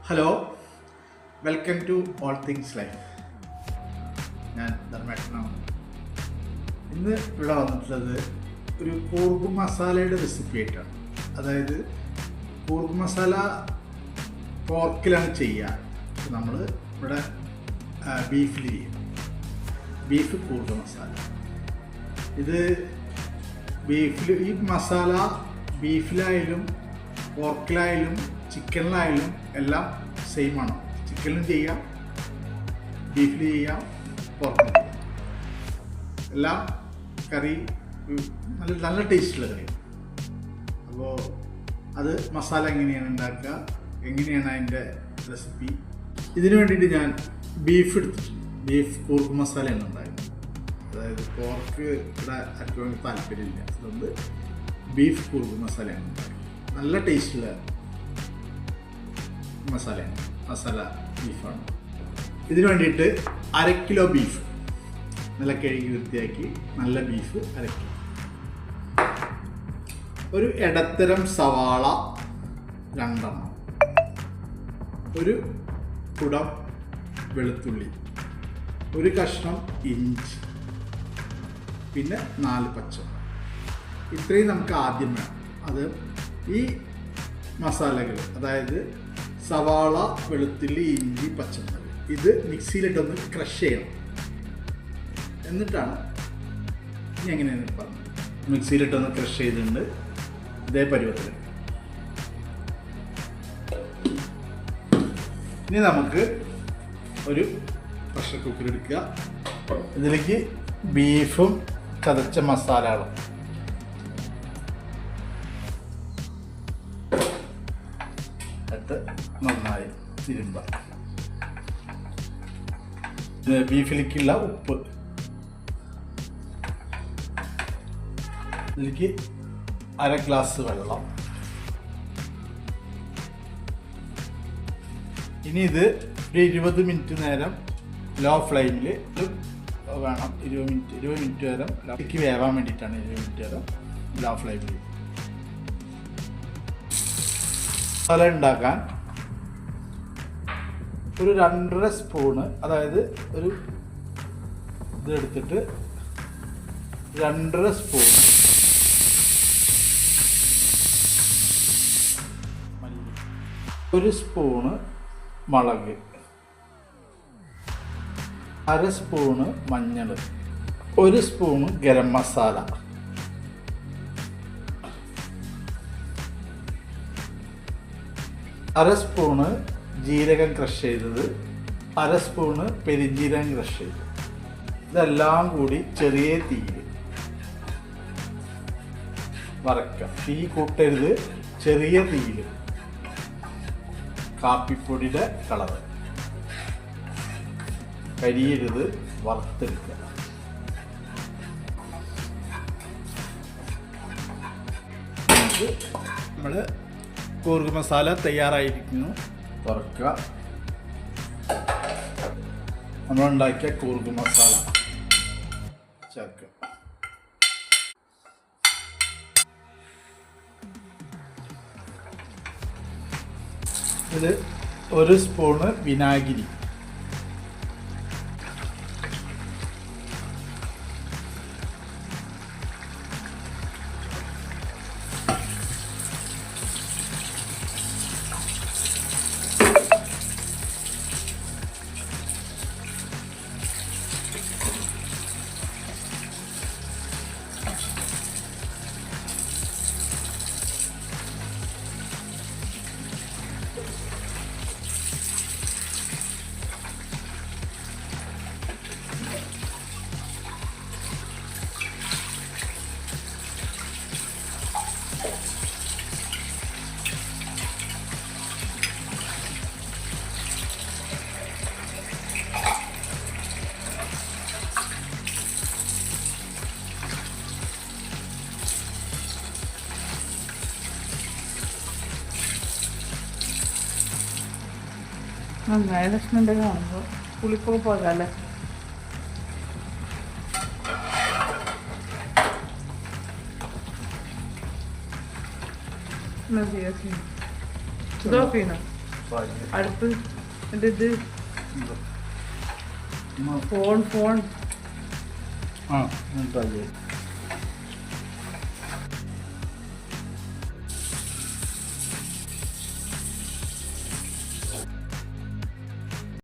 Hello, welcome to all things life. ഞാൻ ധർമ്മേട്ടനാണ്. ഇന്ന് ഇവിടെ വന്നിട്ടുള്ളത് ഒരു കൂർഗ് മസാലയുടെ റെസിപ്പി ആയിട്ടാണ്. അതായത് കൂർഗ് മസാല പോർക്കിലാണ് ചെയ്യുക. നമ്മൾ ഇവിടെ ബീഫിൽ ചെയ്യും. ബീഫ് കൂർഗ് മസാല. ഇത് ബീഫിൽ ഈ മസാല ബീഫിലായാലും പോർക്കിലായാലും ചിക്കനിലായാലും എല്ലാം സെയിം ആണ്. ചിക്കനിലും ചെയ്യാം, ബീഫിൽ ചെയ്യാം, പോർക്കിൽ ചെയ്യാം. എല്ലാം കറി നല്ല നല്ല ടേസ്റ്റുള്ള കറി. അപ്പോൾ അത് മസാല എങ്ങനെയാണ് ഉണ്ടാക്കുക, എങ്ങനെയാണ് അതിൻ്റെ റെസിപ്പി, ഇതിനു വേണ്ടിയിട്ട് ഞാൻ ബീഫ് എടുത്തിട്ടുണ്ട്. ബീഫ് കൂർഗ് മസാലയാണ് ഉണ്ടായിരുന്നത്. അതായത് പോർക്ക് ഇവിടെ ആർക്കും താല്പര്യമില്ല, അതുകൊണ്ട് ബീഫ് കൂർഗ് മസാലയാണ് ഉണ്ടായിരുന്നത്. നല്ല ടേസ്റ്റുള്ള മസാലയാണ്, മസാല ബീഫാണ്. ഇതിനു വേണ്ടിയിട്ട് 1/2 കിലോ ബീഫ് നല്ല കഴുകി വൃത്തിയാക്കി നല്ല ബീഫ് 1/2 കിലോ. ഒരു ഇടത്തരം സവാള 2 എണ്ണം, ഒരു കുടം വെളുത്തുള്ളി, ഒരു കഷ്ണം ഇഞ്ചി, പിന്നെ 4 പച്ചമുളക്. ഇത്രയും നമുക്ക് ആദ്യം വേണം. അത് ഈ മസാലകൾ, അതായത് സവാള, വെളുത്തുള്ളി, ഇഞ്ചി, പച്ചമുളക്, ഇത് മിക്സിയിലിട്ടൊന്ന് ക്രഷ് ചെയ്യണം. എന്നിട്ടാണ് ഇനി എങ്ങനെയാണ് പറഞ്ഞത്. മിക്സിയിലിട്ടൊന്ന് ക്രഷ് ചെയ്തിട്ടുണ്ട്. ഇതേ പരുവത്തിൽ. ഇനി നമുക്ക് ഒരു പ്രഷർ കുക്കർ എടുക്കുക. ഇതിലേക്ക് ബീഫും ചതച്ച മസാലകളും ഇട്ട് നന്നായി തിരുമ്പ. ബീഫിലേക്കുള്ള ഉപ്പ്, ഇതിലേക്ക് 1/2 ഗ്ലാസ് വെള്ളം. ഇനി ഇത് ഒരു 20 മിനിറ്റ് നേരം ലോ ഫ്ലെയിമിൽ വേണം. 20 മിനിറ്റ് നേരം ഇതിലേക്ക് വേവാൻ വേണ്ടിയിട്ടാണ്. 20 മിനിറ്റ് നേരം ലോ ഫ്ലെയിമിൽ. മസാല ഉണ്ടാക്കാൻ ഒരു 2.5 സ്പൂണ്, അതായത് ഒരു ഇതെടുത്തിട്ട് 2.5 സ്പൂൺ മല്ലി, 1 സ്പൂണ് മുളക്, 1/2 സ്പൂണ് മഞ്ഞൾ, 1 സ്പൂണ് ഗരം മസാല, 1/2 സ്പൂണ് ജീരകം ക്രഷ് ചെയ്തത്, 1/2 സ്പൂണ് പെരിഞ്ജീരകം ക്രഷ് ചെയ്തത്. ഇതെല്ലാം കൂടി ചെറിയ തീയിൽ വറക്കാം. തീ കൂട്ടരുത്, ചെറിയ തീയിൽ. കാപ്പിപ്പൊടിയുടെ കളറ് കരിയരുത്, വറുത്തെടുക്കുക. നമ്മൾ കൂർഗ് മസാല തയ്യാറായിരിക്കുന്നു. തുറക്കുക. നമ്മളുണ്ടാക്കിയ കൂർഗ് മസാല ചേർക്കുക. ഇത് 1 സ്പൂണ് വിനാഗിരി, നന്നായി ലക്ഷ്മണൻ്റെ കാണുമ്പോൾ പുളിപ്പൊക്കെ പോകാല്ലേ. Não vi assim. Tudo fino. അടുപ്പ് എൻ്റെ ഇത് ഫോൺ ആ ട്രൈ ചെയ്യാം.